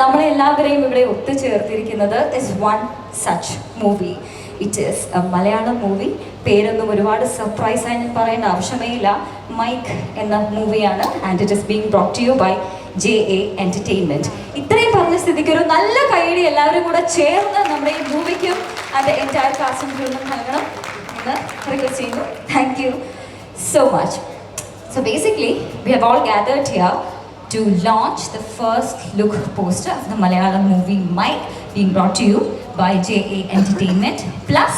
നമ്മളെല്ലാവരെയും ഇവിടെ ഒത്തുചേർത്തിരിക്കുന്നത് is one such movie. It is a Malayalam movie. പേരൊന്നും ഒരുപാട് സർപ്രൈസ് ആയി ഞാൻ പറയേണ്ട ആവശ്യമേ ഇല്ല. മൈക്ക് എന്ന മൂവിയാണ് and it is being brought to you by JA Entertainment. ഇത്രയും പറഞ്ഞ സ്ഥിതിക്ക് ഒരു നല്ല കൈയടി എല്ലാവരും കൂടെ ചേർന്ന് നമ്മുടെ ഈ മൂവിക്കും അതിൻ്റെ എൻറ്റയർ കാസ്റ്റും ക്രൂവിനും നൽകണം എന്ന് റിക്വസ്റ്റ് ചെയ്യുന്നു. Thank you so much. So basically, we have all gathered here to launch the first look poster of the Malayalam movie Mike, being brought to you by JA Entertainment. Plus,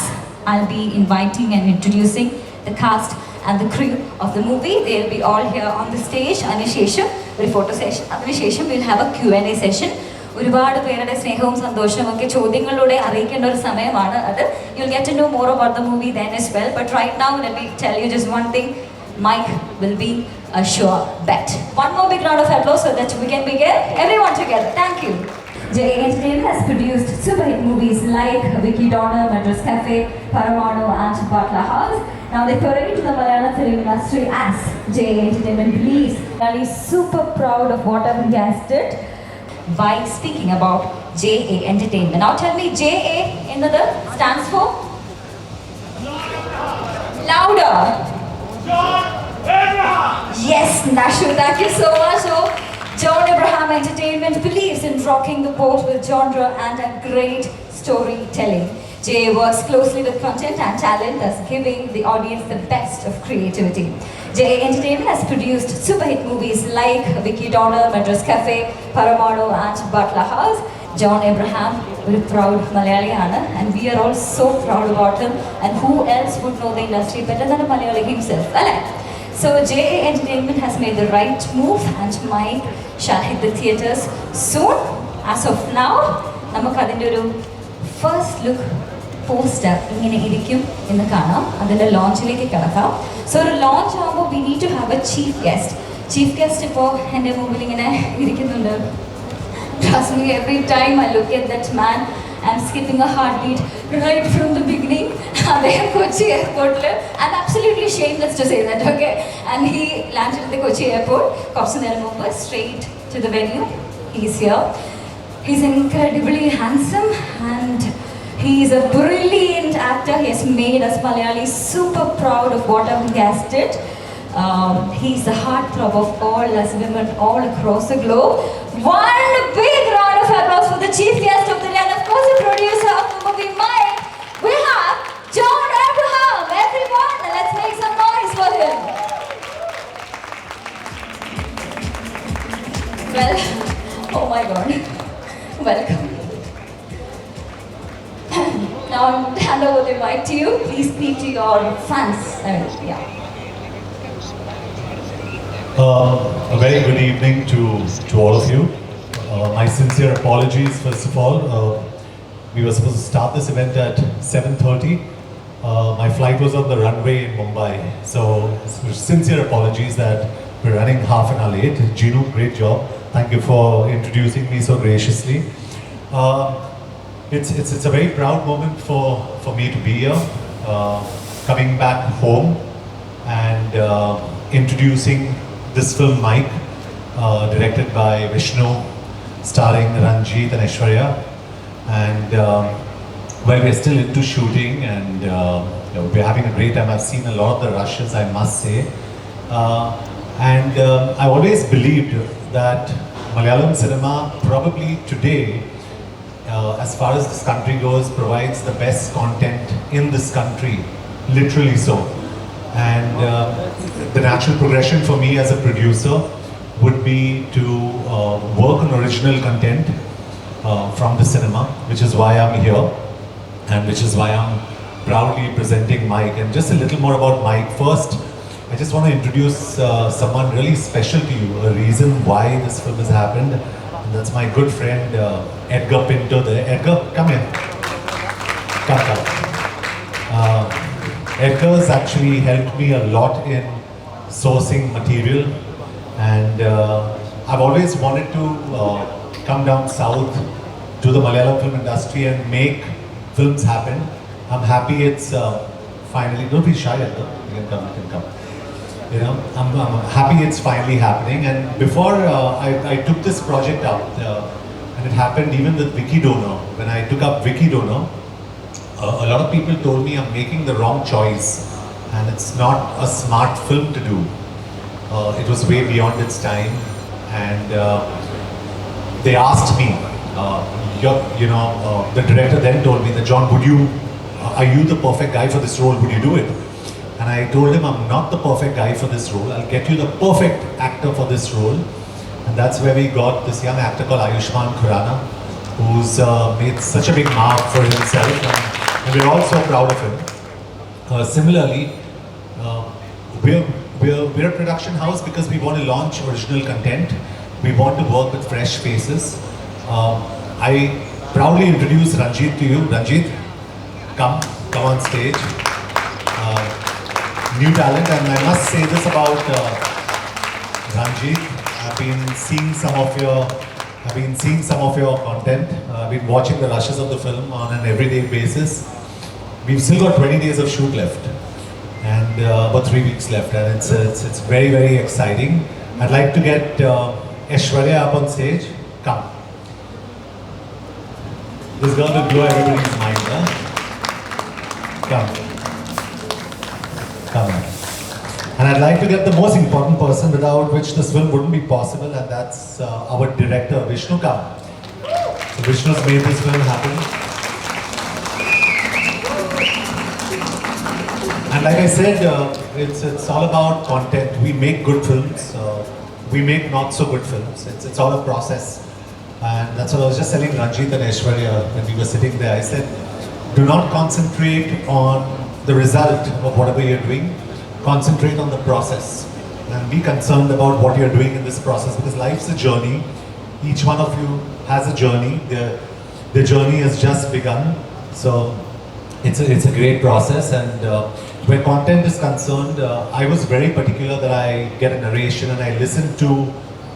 I'll be inviting and introducing the cast and the crew of the movie. They'll be all here on the stage. Anishesham, a photo session. Anishesham, we'll have a Q&A session. ഒരുപാട് പേരുടെ സ്നേഹവും സന്തോഷവും ഒക്കെ ചോദ്യങ്ങളിലൂടെ അറിയിക്കേണ്ട ഒരു സമയമാണ് അത്. You'll get to know more about the movie then as well. But right now, let me tell you just one thing. Mike will be a sure bet. One more big round of applause so that we can begin. Everyone together. Thank you. JA Entertainment has produced super hit movies like Vicky Donor, Madras Cafe, Paramano and Butler House. Now they parade to the Malayalam film industry as JA Entertainment believes that he's super proud of whatever he has did by speaking about JA Entertainment. Now tell me, JA another stands for? Louder. John Abraham! Yes, Nashu, thank you so much. So, John Abraham Entertainment believes in rocking the boat with genre and a great storytelling. JA works closely with content and talent, thus giving the audience the best of creativity. JA Entertainment has produced super hit movies like Vicky Donor, Madras Cafe, Paramano and Butler House. John Abraham, very proud Malayaliana, and we are all so proud about him. And who else would know the industry better than a Malayali himself? So JA Entertainment has made the right move, and Mike shall hit the theatres soon. As of now, നമുക്ക് അതിൻ്റെ ഒരു first look poster ഇങ്ങനെ ഇരിക്കും എന്ന് കാണാം. അതിൻ്റെ ലോഞ്ചിലേക്ക് കിടക്കാം. So ഒരു ലോഞ്ച് ആകുമ്പോൾ we need to have a chief guest ഇപ്പോൾ എൻ്റെ മുമ്പിൽ ഇങ്ങനെ ഇരിക്കുന്നുണ്ട്. Trust me, every time I look at that man, I'm skipping a heartbeat right from the beginning. I'm Kochi airport. I'm absolutely shameless to say that, okay? And he landed at the Kochi airport, Kopsanel Mumbai, straight to the venue. He's here. He's incredibly handsome and he's a brilliant actor. He has made us Malayalis super proud of whatever he has did. He's the heartthrob of all us women all across the globe. One big round of applause for the chief guest of the day and of course the producer of the movie Mike. We have John Abraham. Everyone, let's make some noise for him. Well, oh my God. Welcome. Now I'll hand over the mic to you. Please speak to your fans. Yeah. A very good evening to all of you. My sincere apologies, first of all. We were supposed to start this event at 7:30. My flight was on the runway in Mumbai. So sincere apologies that we're running half an hour late. Ginu, great job. Thank you for introducing me so graciously. It's a very proud moment for me to be here. Coming back home and introducing this film Mike, directed by Vishnu, starring Ranjit and Aishwarya, and well, we're still into shooting and we're having a great time. I've seen a lot of the rushes, I must say, and I always believed that Malayalam cinema probably today, as far as this country goes, provides the best content in this country, literally so. And the natural progression for me as a producer would be to work on original content from the cinema, which is why I'm here and which is why I'm proudly presenting Mike. And just a little more about Mike. First, I just want to introduce someone really special to you, a reason why this film has happened. And that's my good friend Edgar Pinto there. Edgar, come here. Come. Edgar's actually helped me a lot in sourcing material, and I've always wanted to come down south to the Malayalam film industry and make films happen. I'm happy it's finally, don't be shy, Edgar. You can come. You know, I'm happy it's finally happening. And before I took this project out, and and it happened even with Vicky Donor. When I took up Vicky Donor, a lot of people told me I'm making the wrong choice and it's not a smart film to do. It was way beyond its time, and they asked me, the director then told me that, John, are you the perfect guy for this role? Would you do it? And I told him, I'm not the perfect guy for this role. I'll get you the perfect actor for this role. And that's where we got this young actor called Ayushmann Khurrana, who's made such a big mark for himself, and we're all so proud of him. Similarly, we're a production house because we want to launch original content. We want to work with fresh faces. I proudly introduce Ranjit to you. Ranjit, come on stage. New talent, and I must say this about Ranjit. I've been seeing some of your content. I've been watching the rushes of the film on an everyday basis. We've still got 20 days of shoot left, and about 3 weeks left, and it's very, very exciting. I'd like to get Aishwarya up on stage. Come. This girl will blow everybody's mind, huh? Come. And I'd like to get the most important person without which this film wouldn't be possible, and that's our director, Vishnu Kam. So Vishnu's made this film happen. And like I said, it's all about content. We make good films, we make not so good films. It's all a process. And that's what I was just telling Ranjit and Aishwarya when we were sitting there. I said, do not concentrate on the result of whatever you're doing. Concentrate on the process and be concerned about what you're doing in this process, because life's a journey. Each one of you has a journey. The journey has just begun. So it's a great process, and where content is concerned, I was very particular that I get a narration and I listen to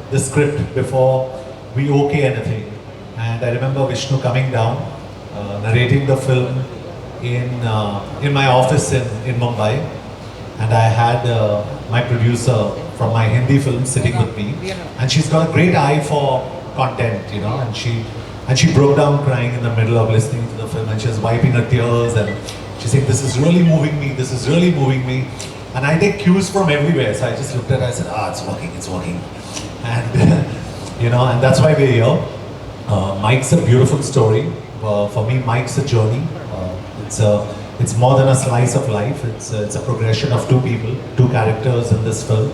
the script before we okay anything. And I remember Vishnu coming down, narrating the film in my office in Mumbai, and I had my producer from my Hindi film sitting with me, and she's got a great eye for content, and she broke down crying in the middle of listening to the film, and she was wiping her tears, and she's saying, this is really moving me, this is really moving me. And I take cues from everywhere, so I just looked at her, I said, it's working. And and that's why we're here. Mike's a beautiful story. For me, Mike's a journey. It's more than a slice of life. It's a progression of two people, two characters in this film,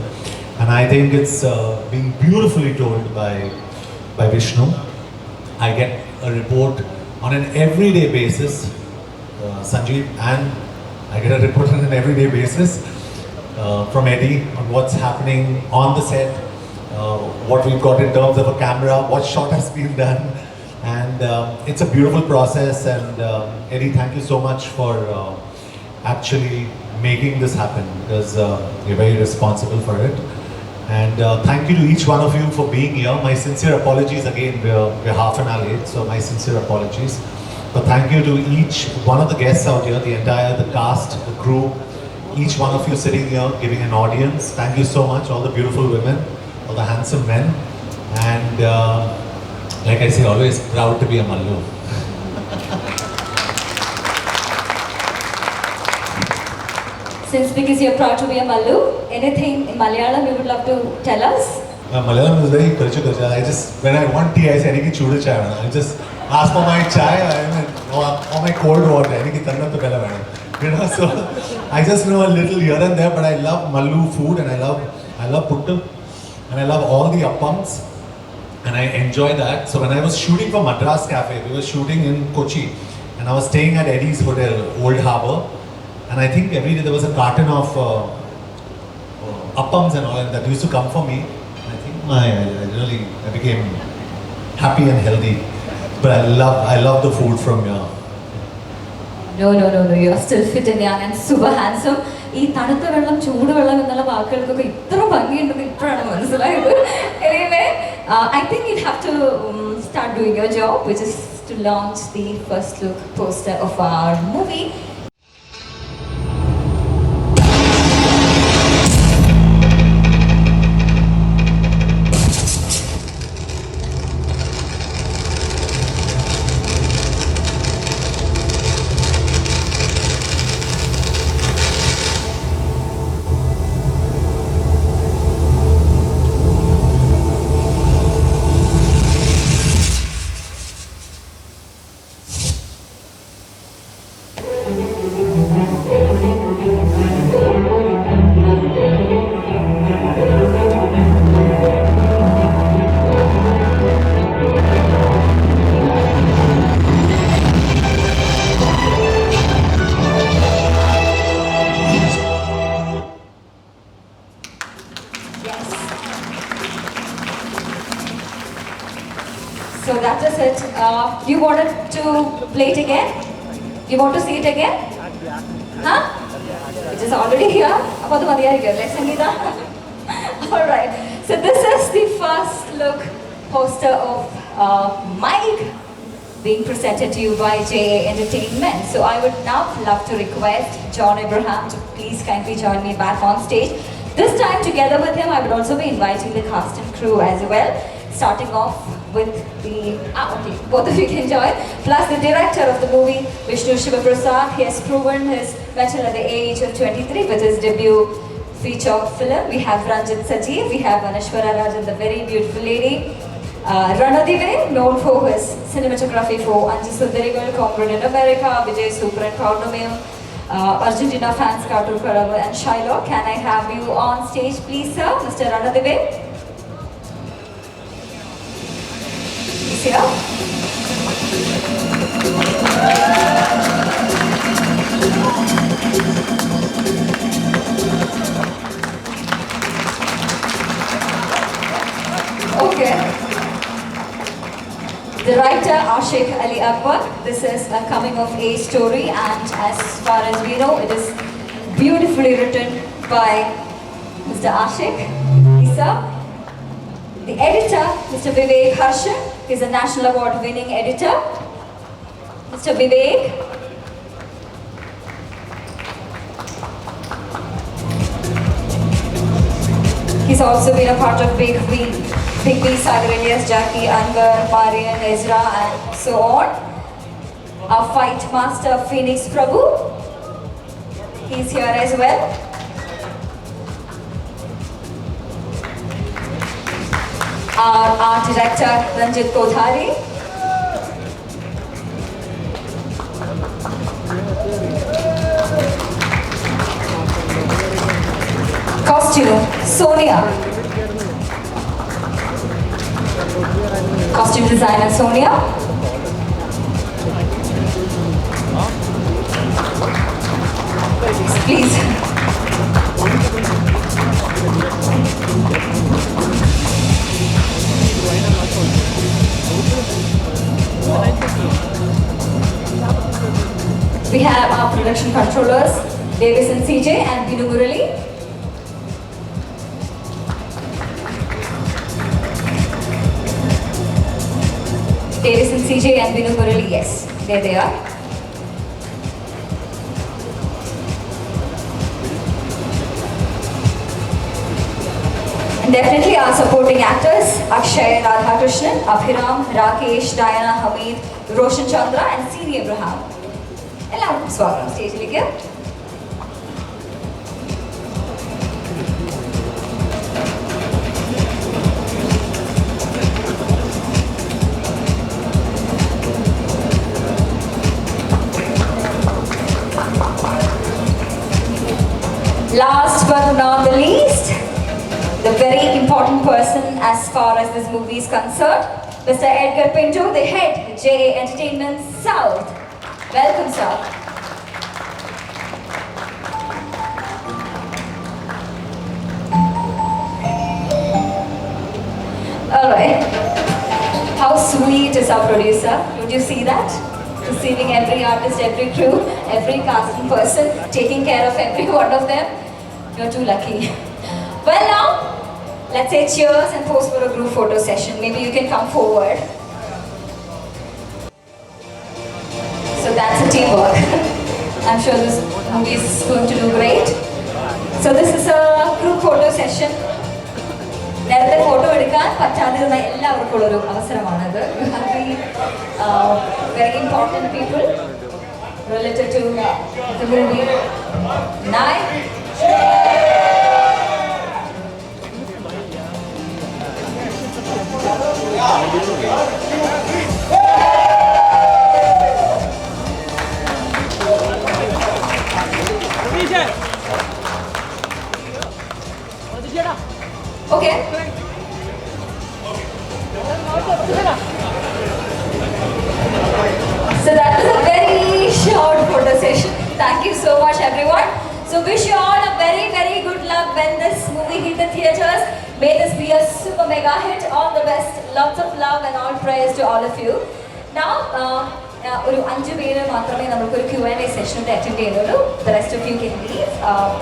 and I think it's being beautifully told by Vishnu. I get a report on an everyday basis, Sanjeev, and I get a report on an everyday basis from Eddie on what's happening on the set, what we've got in terms of a camera, what shot has been done. And it's a beautiful process, and Eddie, thank you so much for actually making this happen, because you're very responsible for it. And thank you to each one of you for being here. My sincere apologies again, we're half an hour late, so my sincere apologies. But thank you to each one of the guests out here, the cast, the crew, each one of you sitting here giving an audience. Thank you so much, all the beautiful women, all the handsome men. And like I say, always proud to be a Mallu. Since because you're proud to be a Mallu, anything in Malayalam you would love to tell us? Malayalam is very culture. When I want tea, I say, I just ask for my chai or my cold water. So I just know a little here and there, but I love Mallu food, and I love puttu, and I love all the appams. And I enjoy that. So when I was shooting for Madras Cafe, we were shooting in Kochi, and I was staying at Eddie's Hotel, Old Harbour, and I think every day there was a carton of appams and all, and that used to come for me. And I think I became happy and healthy. But I love the food from here. No, you're still fit and young and super handsome. ഈ തണുത്ത വെള്ളം ചൂട് വെള്ളം എന്നുള്ള വാക്കുകൾക്കൊക്കെ ഇത്ര ഭംഗിയുണ്ടെന്ന് ഇപ്പോഴാണ് മനസ്സിലായത്. Anyway, I think you have to start doing your job, which is to launch the first look poster of our movie. So that is it. You wanted to play it again? You want to see it again? Huh? It is already here. About the Let's sing it. Alright. So this is the first look poster of Mike being presented to you by JA Entertainment. So I would now love to request John Abraham to please kindly join me back on stage. This time together with him, I would also be inviting the cast and crew as well. Starting off with the, okay, both of you can join. Plus the director of the movie, Vishnu Shivaprasad. He has proven his mettle at the age of 23 with his debut feature film. We have Ranjit Sajeev, we have Anashwara Rajan, the very beautiful lady. Ranadive, known for his cinematography for Anju Sundarigal, Comrade in America, Vijay Super and Purnamil, Argentina fans, Cartoon Karava and Shiloh. Can I have you on stage please sir, Mr. Ranadive? He's here. Okay. The writer Ashik Ali Akbar. This is a coming of age story, and as far as we know, it is beautifully written by Mr. Ashik Isa. The editor, Mr. Vivek Harshan, is a National Award winning editor. Mr. Vivek. He's also been a part of Big B, Sagar Elias, Jackie, Anwar, Marian, Ezra, and so on. Our fight master, Phoenix Prabhu. He's here as well. Our art director, Ranjit Kothari. Costume, Sonia. Costume designer, Sonia. Please. We have our production controllers, Davis and CJ and Binu Murali. Davis and CJ and Binu Murali, yes, there they are. And definitely our supporting actors, Akshay Radhakrishnan, Abhiram, Rakesh, Diana, Hamid, Roshan Chandra and Siri Abraham. എല്ലാവർക്കും സ്വാഗതം സ്റ്റേജിലേക്ക്. Last but not the least, the very important person as far as this movie is concerned, Mr. Edgar Pinto, the head, JA Entertainment South. Welcome, sir. All right. How sweet is our producer? Would you see that? Receiving every artist, every crew, every casting person, taking care of every one of them. You're too lucky. Well now, let's say cheers and pose for a group photo session. Maybe you can come forward. So that's a teamwork. I'm sure this movie is going to do great. So this is a group photo session. നേരത്തെ photo എടുക്കാൻ പറ്റാതിരുന്ന എല്ലാവർക്കും ഉള്ളൊരു അവസരമാണത്. You have the very important people related to the movie. Nine. Okay. So that was a very short photo session. Thank you so much everyone. So So wish you all a very, very good luck when this movie hit the theatres. May this be a super mega hit. All the best. Lots of love and all praise to all of you. Now, ഒരു 5 പേര് മാത്രമേ നമുക്ക് ഒരു Q&A session attend ചെയ്യുന്നുള്ളൂ. The rest of you can leave.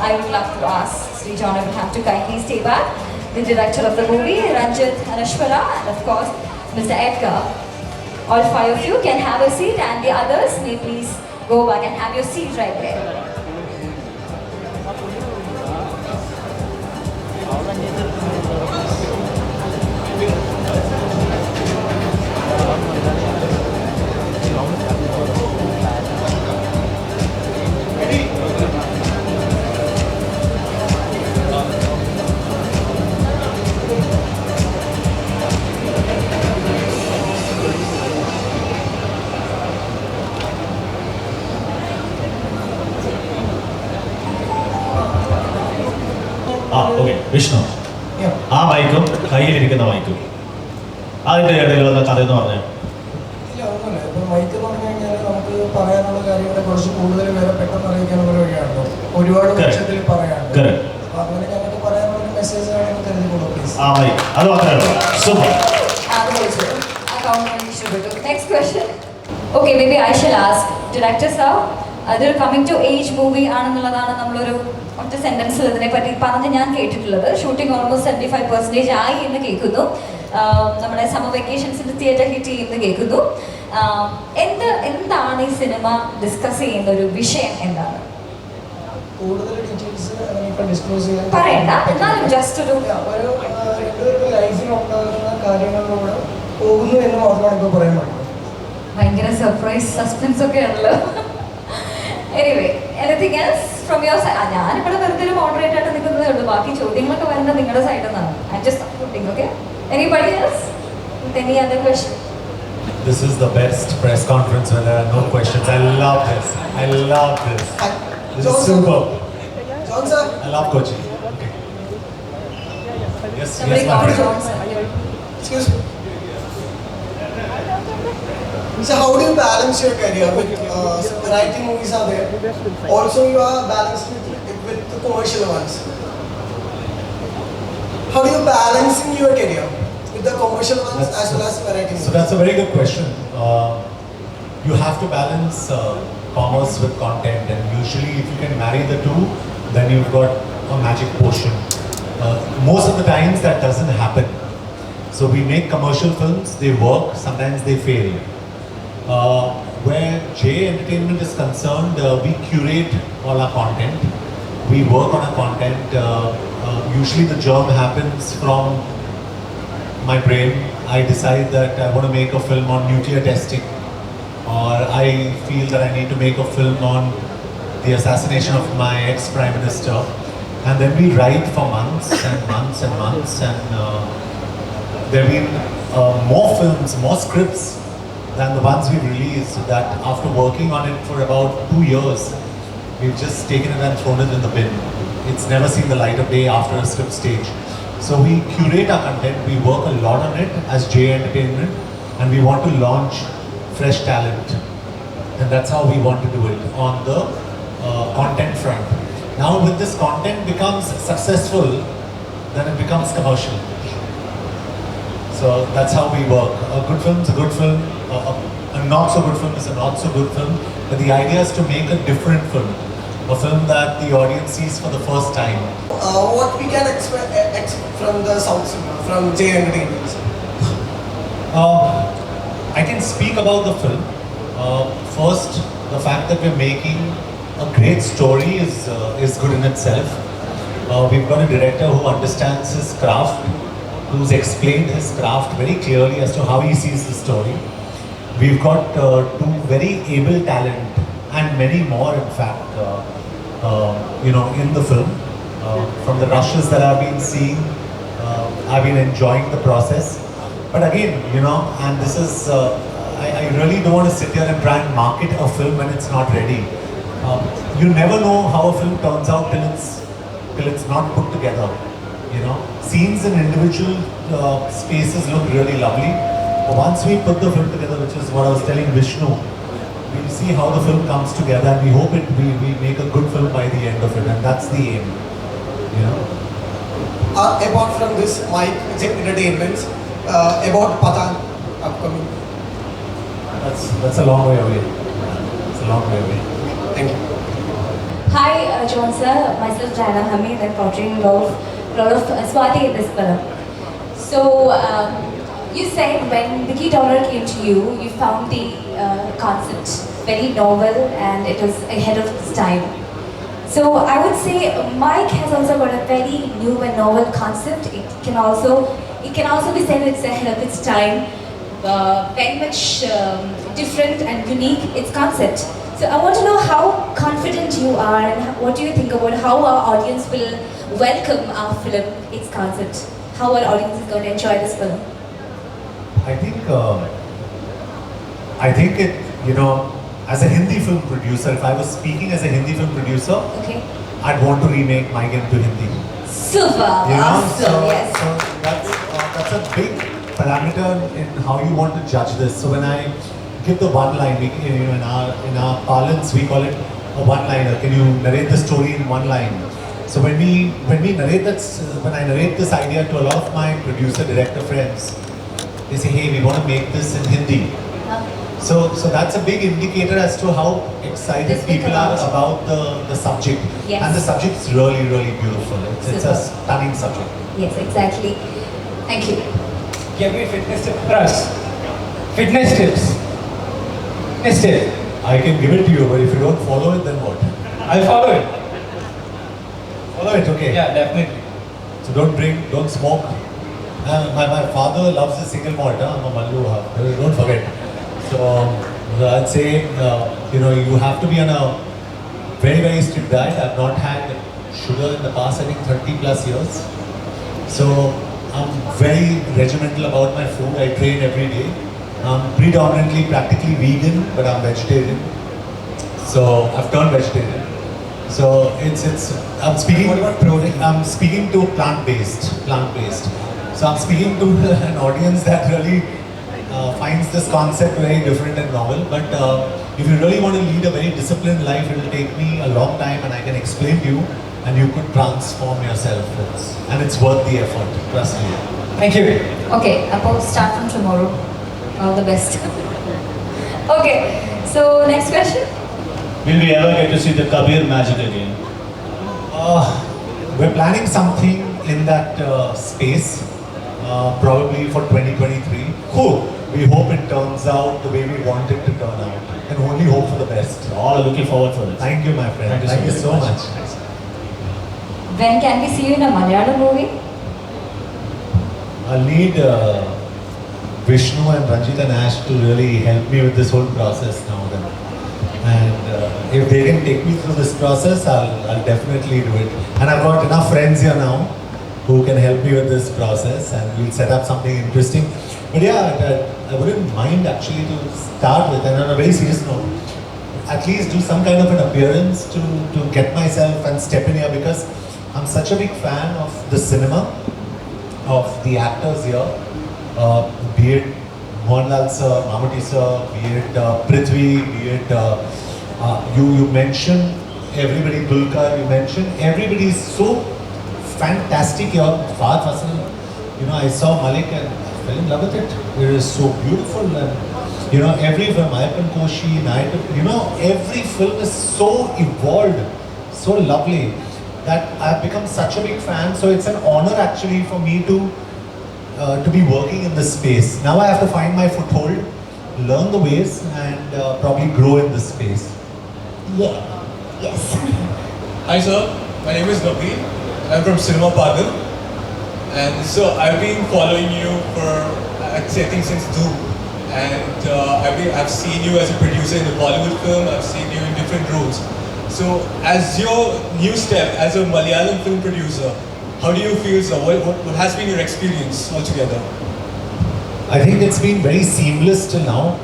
I would love to ask Sri John Abraham to kindly stay back. The director of the movie, Ranjit Anashwara, and of course, Mr. Edgar. All 5 of you can have a seat, and the others may please go back and have your seat right there. Okay Vishnu ആ മൈക്കും കയ്യിലിരിക്കുന്ന മൈക്കും അതിൻ്റെ ഇടയിൽ വന്ന കഥ എന്ന് പറഞ്ഞാൽ ഇല്ല ഒന്നുമില്ല. ഇപ്പം മൈക്ക് എന്ന് പറഞ്ഞു കഴിഞ്ഞാൽ നമുക്ക് പറയാനുള്ള കാര്യങ്ങളെ കുറച്ച് കൂടുതൽ പേരെ പെട്ടെന്ന് അറിയിക്കാനുള്ള ഒരു വഴിയാണല്ലോ. ഒരുപാട് വർഷത്തിൽ പറയാനുണ്ട്. അപ്പം അങ്ങനെ ഞങ്ങൾക്ക് പറയാനുള്ള ഒരു മെസ്സേജ് ആണെന്ന് കരുതിക്കൊള്ളൂ പ്ലീസ്. ആ മൈക്ക് അത് മാത്രമേ ഉള്ളൂ. Super. Next question. Okay, maybe I shall ask director sir. അതൊരു കമ്മിങ് ടു ഏജ് മൂവി ആണെന്നുള്ളതാണ് നമ്മളൊരു ഒറ്റ സെന്റൻസിൽ ഇതിനെ പറ്റി പറഞ്ഞ് ഞാൻ കേട്ടിട്ടുള്ളത്. ഷൂട്ടിംഗ് ഓൾമോസ്റ്റ് 75% ആയി എന്ന് കേൾക്കുന്നു. നമ്മുടെ സമ്മർ വെക്കേഷൻസിന്റെ തിയേറ്റർ ഹിറ്റ് ചെയ്യുമെന്ന് കേൾക്കുന്നു. എന്താണ് ഈ സിനിമ ഡിസ്കസ് ചെയ്യുന്ന ഒരു വിഷയം എന്താണ്? കൂടുതൽ ഡീറ്റെയിൽസ് ഇപ്പം ഡിസ്ക്ലോസ് ചെയ്യാൻ പറയണ്ട, എന്നാലും ജസ്റ്റ് ഒരു രണ്ടുപേരുടെ ലൈഫിൽ ഉണ്ടാകുന്ന കാര്യങ്ങളിലൂടെ പോകുന്നു എന്ന് മാത്രമാണ് ഇപ്പോൾ പറയാൻ പറ്റുന്നത്. ഭയങ്കര സർപ്രൈസ് സസ്പെൻസ് ഒക്കെ ആണല്ലോ. Anyway anything else from your side? ഞാനിവിടെ വെറുതെ ഒരു മോഡറേറ്റ് ആയിട്ട് നിൽക്കുന്നതേ ഉള്ളൂ. ബാക്കി ചോദ്യങ്ങളൊക്കെ വരുന്നത് നിങ്ങളുടെ സൈഡിൽ നിന്നാണ്. I just supporting. Okay, anybody else with any other question? This is the best press conference when there are no questions. I love this. I love this. This is superb. John sir. I love coaching. Okay. Yes, Somebody yes, my call friend. John sir. Excuse me. So how do you balance your career with writing movies are there? Also you are balanced with the commercial ones. How do you balancing your career with the commercial ones as well as writing movies? So that's a very good question. You have to balance commerce with content, and usually if you can marry the two, then you've got a magic potion. Most of the times that doesn't happen. So we make commercial films, they work, sometimes they fail. Where J Entertainment is concerned, we curate all our content. We work on our content. Usually the germ happens from my brain. I decide that I want to make a film on nuclear testing, or I feel that I need to make a film on the assassination of my ex-prime minister, and then we write for months and months and months, and there have been more films, more scripts than the ones we've released, that after working on it for about 2 years, we've just taken it and thrown it in the bin. It's never seen the light of day after a script stage. So we curate our content, we work a lot on it as J Entertainment, and we want to launch fresh talent. And that's how we want to do it, on the content front. Now when this content becomes successful, then it becomes commercial. So that's how we work. A good film is a good film, a not so good film is a not so good film, but the idea is to make a different film, a film that the audience sees for the first time. What we can expect from the South cinema, from J Entertainment? I can speak about the film. First, the fact that we're making a great story is good in itself. We've got a director who understands his craft, who's explained his craft very clearly as to how he sees the story. We've got two very able talent, and many more in fact, in the film. From the rushes that I've been seeing, I've been enjoying the process. But again, and this is, I really don't want to sit here and try and market a film when it's not ready. You never know how a film turns out till it's not put together. Scenes in individual spaces look really lovely. But once we put the film together, which is what I was telling Vishnu, we'll see how the film comes together, and we hope we make a good film by the end of it, and that's the aim. You know. Apart from this, Mike Entertainment, about Pathan upcoming. That's a long way away. It's a long way away. Thank you. Hi, John sir. Myself, Jana Hamid. I'm portraying a lot of Swati in this film. So, you said when Vicky Donner came to you, you found the concept very novel and it was ahead of its time. So, I would say Mike has also got a very new and novel concept. It can also be said it's ahead of its time. Very much different and unique its concept. So I want to know how confident you are and what do you think about how our audience will welcome our film, its concept, how our audience is going to enjoy this film. I think it, you know, as a Hindi film producer, if I was speaking as a Hindi film producer, Okay. I'd want to remake Mike into Hindi. Super, You know, awesome, yes. so that's a big parameter in how you want to judge this. So when I give the one line, you know, in our parlance we call it a one-liner. Can you narrate the story in one line? So when I narrate this idea to a lot of my producer director friends, they say, hey, we want to make this in Hindi. So that's a big indicator as to how excited This big people are about the subject. Yes. And the subject's really, really beautiful. It's a Super. stunning subject. Yes, exactly. Thank you. Give me fitness tips. Russ. Fitness tips. Fitness tip. I can give it to you, but if you don't follow it, then what? I'll follow it. Follow it, okay? Yeah, definitely. So don't drink, don't smoke. My father loves the single malt. I'm a Mallu. Don't forget. So I'd say, you know, you have to be on a very, very strict diet. I've not had sugar in the past, I think 30 plus years. So I'm very regimental about my food. I train every day. I'm predominantly practically vegan, but I'm vegetarian. So I've turned vegetarian. So I'm speaking. What about protein? I'm speaking to plant-based. So I'm speaking to an audience that really finds this concept very different and novel. But if you really want to lead a very disciplined life, it will take me a long time, and I can explain to you, and you could transform yourself. And it's worth the effort. Trust me. Thank you. Okay, about start from tomorrow. All the best. Okay, so next question. Will we ever get to see the Kabir magic again? We're planning something in that space, probably for 2023. Cool. We hope it turns out the way we want it to turn out, and only hope for the best. All are looking forward for this. Thank you, my friend. Thank you so so much. much. When can we see you in a Malayalam movie? I'll need Vishnu and Ranjita Nash to really help me with this whole process now. Then. And if they can take me through this process, I'll definitely do it. And I've got enough friends here now who can help me with this process, and we'll set up something interesting. But yeah, I wouldn't mind actually to start with, and on a very serious note, at least do some kind of an appearance to get myself and step in here, because I'm such a big fan of the cinema, of the actors here, be it Mohanlal sir, Mammootty sir, be it Prithvi, be it you mentioned everybody, Dulquer, you mentioned everybody is so fantastic here. Fahad Fasil, you know, I saw Malik and I fell in love with it. It is so beautiful, and you know, every film, Ayappan Koshi, you know, every film is so evolved, so lovely, that I've become such a big fan. So it's an honor actually for me to be working in this space. Now I have to find my foothold, learn the ways, and probably grow in this space. Yeah. Yes. Hi sir, my name is Nabeel. I'm from Cinema Pagal. And so I've been following you for, I think since Doom. And I've seen you as a producer in the Bollywood film, I've seen you in different roles. So as your new step as a Malayalam film producer, how do you feel, sir? What has been your experience altogether? I think it's been very seamless till now.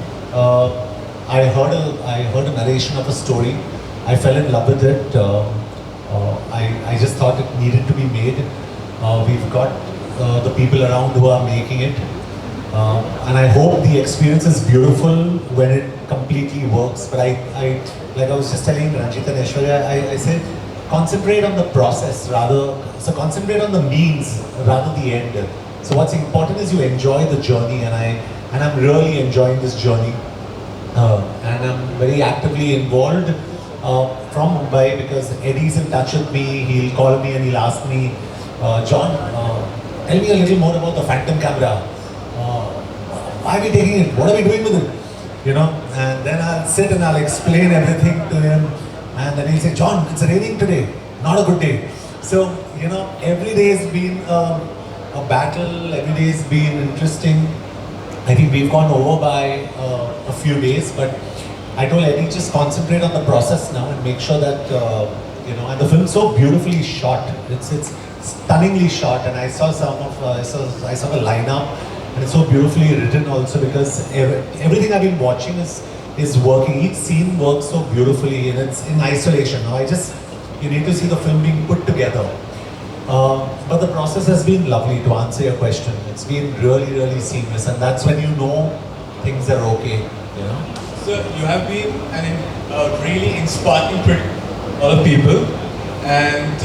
I heard a narration of a story. I fell in love with it. I just thought it needed to be made. We've got the people around who are making it. And I hope the experience is beautiful when it completely works. But I like I was just telling Ranjit and Aishwarya, I said concentrate on the process rather. So concentrate on the means rather the end. So what's important is you enjoy the journey, and I'm really enjoying this journey, and I'm very actively involved from Mumbai because Eddie's in touch with me. He'll call me and he'll ask me, John, tell me a little more about the Phantom camera. Why are we taking it? What are we doing with it? You know, and then I'll sit and I'll explain everything to him, and then he'll say, John, it's raining today, not a good day. So, you know, every day has been a battle, every day has been interesting. I think we've gone over by a few days, but I told Eddie, just concentrate on the process now and make sure that, you know, and the film's so beautifully shot. It's stunningly shot, and I saw I saw the lineup, and it's so beautifully written also because everything I've been watching is working. Each scene works so beautifully, and it's in isolation. Now you need to see the film being put together. But the process has been lovely, to answer your question. It's been really, really seamless, and that's when you know things are okay, you know. So you have been really inspiring to a lot of people, and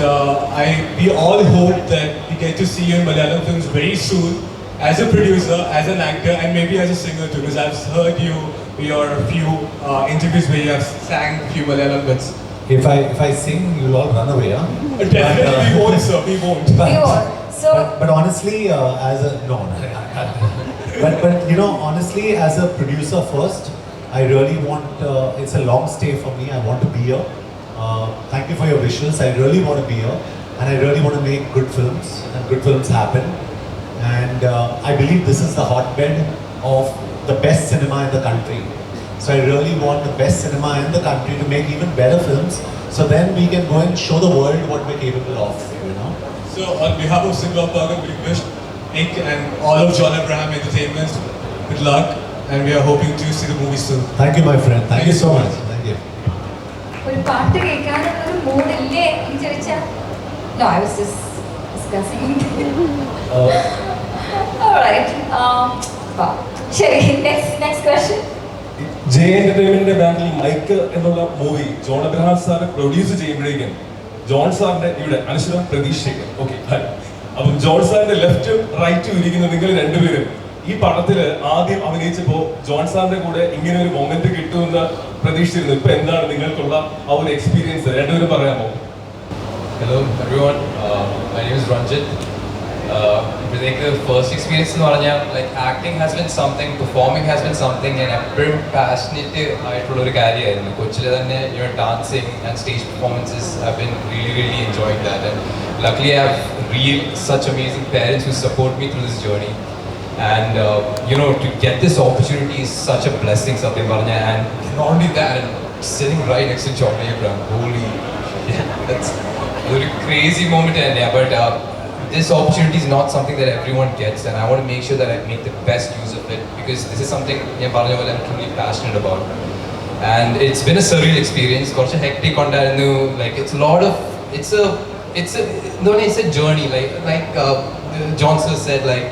we all hope that we get to see you in Malayalam films very soon, as a producer, as an actor, and maybe as a singer too, because I've heard your few interviews where you have sang a few Malayalam bits. If I sing, you'll all run away, huh? Definitely we won't, sir. We won't. But honestly, but you know, honestly, as a producer first, I really want. It's a long stay for me. I want to be here. Thank you for your wishes. I really want to be here, and I really want to make good films, and good films happen. And I believe this is the hotbed of the best cinema in the country. So I really want the best cinema in the country to make even better films, so then we can go and show the world what we're capable of, you know. So on behalf of Cinema Pagal, we wish Nick and all of John Abraham Entertainment good luck, and we are hoping to see the movie soon. Thank you, my friend. Thank you so much. Thank you. ഒരു പാട്ട് കേൾക്കാനുള്ളൊരു മൂഡില്ലേ എന്ന് ചോദിച്ചാൽ No, I was just discussing. Alright. Wow. ശരി, next question. J എന്റർടൈൻമെന്റിന്റെ ബാനറിൽ Mike എന്നുള്ള movie John Abraham sir produce ചെയ്യുമ്പോഴേക്കും John സാറിന്റെ ഇവിടെ അനുശ്വരം പ്രതീക്ഷയ്ക്ക് ഓക്കെ അപ്പം ജോൺ സാറിന്റെ ലെഫ്റ്റും റൈറ്റും ഇരിക്കുന്ന നിങ്ങൾ രണ്ടുപേരും ഈ പടത്തില് ആദ്യം അഭിനയിച്ചപ്പോ ജോൺ സാറിന്റെ കൂടെ ഇങ്ങനെ ഒരു മൊമെന്റ് കിട്ടുമെന്ന് പ്രതീക്ഷിച്ചിരുന്നു. ഇപ്പൊ എന്താണ് നിങ്ങൾക്കുള്ള ആ ഒരു എക്സ്പീരിയൻസ് രണ്ടുപേരും പറയാമോ? Hello everyone, my name is Ranjit. The first experience in like acting has been something, performing has been something, and I've been passionate for a career. You know, dancing and stage performances, I've been really enjoying that. And luckily, I have such amazing parents who support me through this journey. And you know, to get this opportunity is such a blessing, Satyam Varnya. And not only that, and sitting right next to John Abraham, holy, yeah, that's a crazy moment. And yeah, but this opportunity is not something that everyone gets, and I want to make sure that I make the best use of it, because this is something I'm truly passionate about. And it's been a surreal experience. It's hectic on that, like it's a lot of it's a journey. Like John sir said, like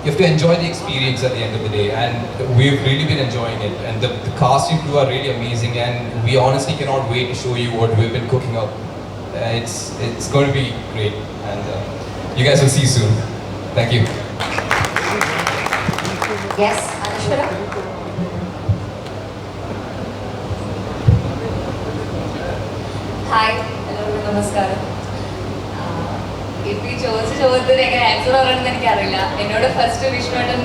you have to enjoy the experience at the end of the day, and we've really been enjoying it. And the cast and crew are really amazing, and we honestly cannot wait to show you what we've been cooking up. It's going to be great, and you guys will see soon. Thank you. Yes, Anushwara. Hi, hello, നമസ്കാരം. ഇപ്പോൾ ഈ ചോദ്യത്തിന് എങ്ങനെ answer പറയണമെന്ന് എനിക്കറിയില്ല. എന്നോട് first വിഷ്ണുവേട്ടൻ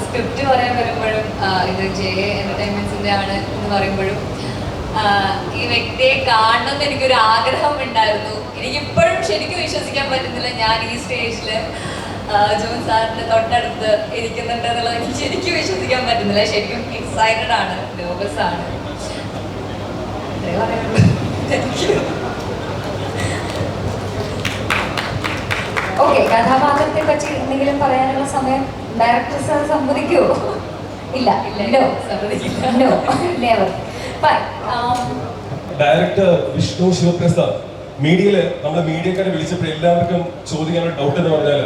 script പറയാൻ വരുമ്പോഴും ഇത് ജെ എൻ്റർടൈൻമെൻറ്റ്സിൻ്റെ ആണ് എന്ന് പറയുമ്പോഴും ഈ വ്യക്തിയെ കാണണമെന്ന് എനിക്കൊരു ആഗ്രഹം ഉണ്ടായിരുന്നു. എനിക്കിപ്പോഴും ശരിക്കും വിശ്വസിക്കാൻ പറ്റുന്നില്ല ഞാൻ ഈ സ്റ്റേജിൽ ജോൺ സാറിൻ്റെ തൊട്ടടുത്ത് ഇരിക്കുന്നുണ്ട് എന്നുള്ളത് എനിക്ക് ശരിക്കും വിശ്വസിക്കാൻ പറ്റുന്നില്ല. ശരിക്കും എക്സൈറ്റഡ് ആണ്, നെർവസ് ആണ്. ഓക്കെ, കഥാപാത്രത്തെ പറ്റി എന്തെങ്കിലും പറയാനുള്ള സമയം ഡയറക്ടർ സാർ സമ്മതിക്കുമോ? ഇല്ല, നോ, സമ്മതിക്കില്ല, no, never. Director Vishnu Sivaprasad മീഡിയയില് നമ്മളെ മീഡിയക്കാരെ വിളിച്ചപ്പോൾ എല്ലാവർക്കും ചോദിക്കാനുള്ള ഡൗട്ട് എന്ന് പറഞ്ഞാൽ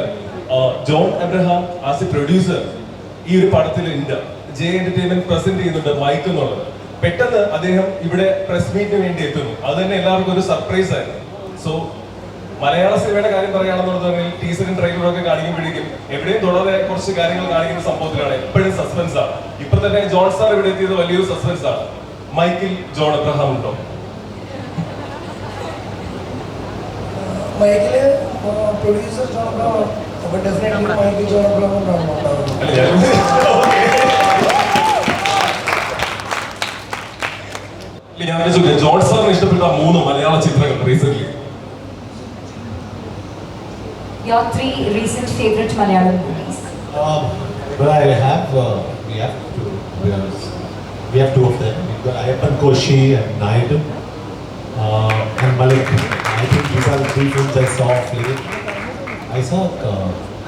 John Abraham as a producer ഈ ഒരു പടത്തിൽ ഉണ്ട് ജെ എന്റർടൈൻമെന്റ് പ്രസന്റ് ചെയ്യുന്നുണ്ട് മൈക്ക് എന്നുള്ളത്. പെട്ടെന്ന് അദ്ദേഹം ഇവിടെ പ്രസ് മീറ്റിന് വേണ്ടി എത്തുന്നു. അത് തന്നെ എല്ലാവർക്കും ഒരു സർപ്രൈസ് ആയിരുന്നു. സോ മലയാള സിനിമയുടെ കാര്യം പറയുകയാണെന്നുണ്ടെങ്കിൽ ടീസറും ട്രെയിലറും ഒക്കെ കാണിക്കുമ്പോഴേക്കും എവിടെയും തൊടാതെ കുറച്ച് കാര്യങ്ങൾ കാണിക്കുന്ന സംഭവത്തിലാണ്. എപ്പോഴും സസ്പെൻസ് ആണ്. ഇപ്പൊ തന്നെ ജോൺ സാർ ഇവിടെ എത്തിയത് വലിയൊരു സസ്പെൻസ് ആണ്. മൈക്കിൽ ജോൺ എബ്രഹാം ഉണ്ടോ? മൈക്കില് പ്രൊഡ്യൂസർ ജോൺ അബ്രഹാം, അപ്പൊ ഡെഫിനറ്റ്ലി മൈക്കിൽ ജോൺ അബ്രഹാം ഉണ്ടാവും. ഞാൻ ജോൺ സാറിന് ഇഷ്ടപ്പെട്ട 3 മലയാള ചിത്രങ്ങൾ recent. Your 3 recent favorite Malayalam movies. Well, we have 2 of them. We've got Ayappan Koshi and Naidu and Malik. I think these are the 3 films I saw of late. I saw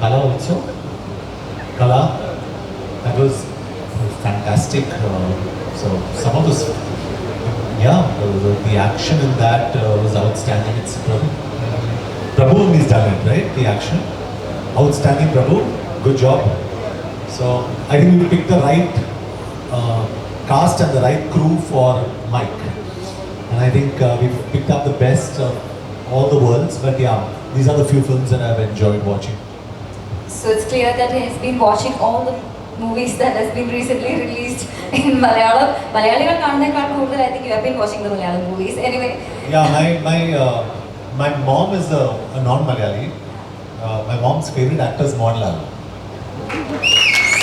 Kala also. Kala, that was fantastic. So some of this, the action in that was outstanding. It's Prabhu has done it, right? The action. Outstanding, Prabhu. Good job. So I think we picked the right cast and the right crew for Mike. And I think we've picked up the best of all the worlds. But yeah, these are the few films that I've enjoyed watching. So it's clear that he's been watching all the movies that has been recently released in Malayalam. Malayaligal കാണുന്നതിനേക്കാൾ കൂടുതൽ I think you have been watching the Malayalam movies. Anyway. Yeah, my mom is a non-Malayali. My mom's favorite actor is Mohanlal.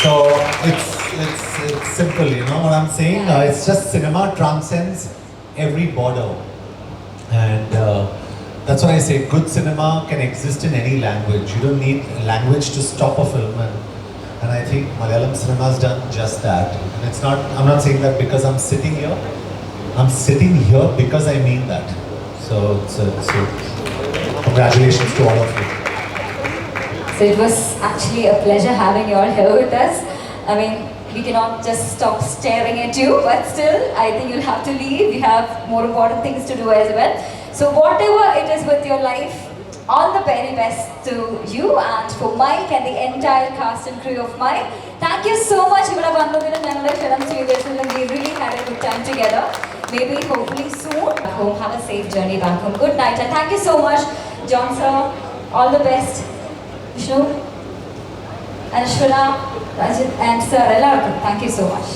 So it's simple, you know what I'm saying? It's just cinema transcends every border, and that's what I say. Good cinema can exist in any language. You don't need language to stop a film, and I think Malayalam cinema has done just that. And it's not. I'm not saying that because I'm sitting here. I'm sitting here because I mean that. So congratulations to all of you. So it was actually a pleasure having you all here with us. I mean, we cannot just stop staring at you, but still, I think you'll have to leave. We have more important things to do as well. So whatever it is with your life, all the very best to you and for Mike and the entire cast and crew of Mike. Thank you so much. We really had a good time together. Maybe, hopefully soon. Back home, have a safe journey back home. Good night and thank you so much, John sir. All the best. Vishnu, Anshwara, Rajit and Sir, thank you so much.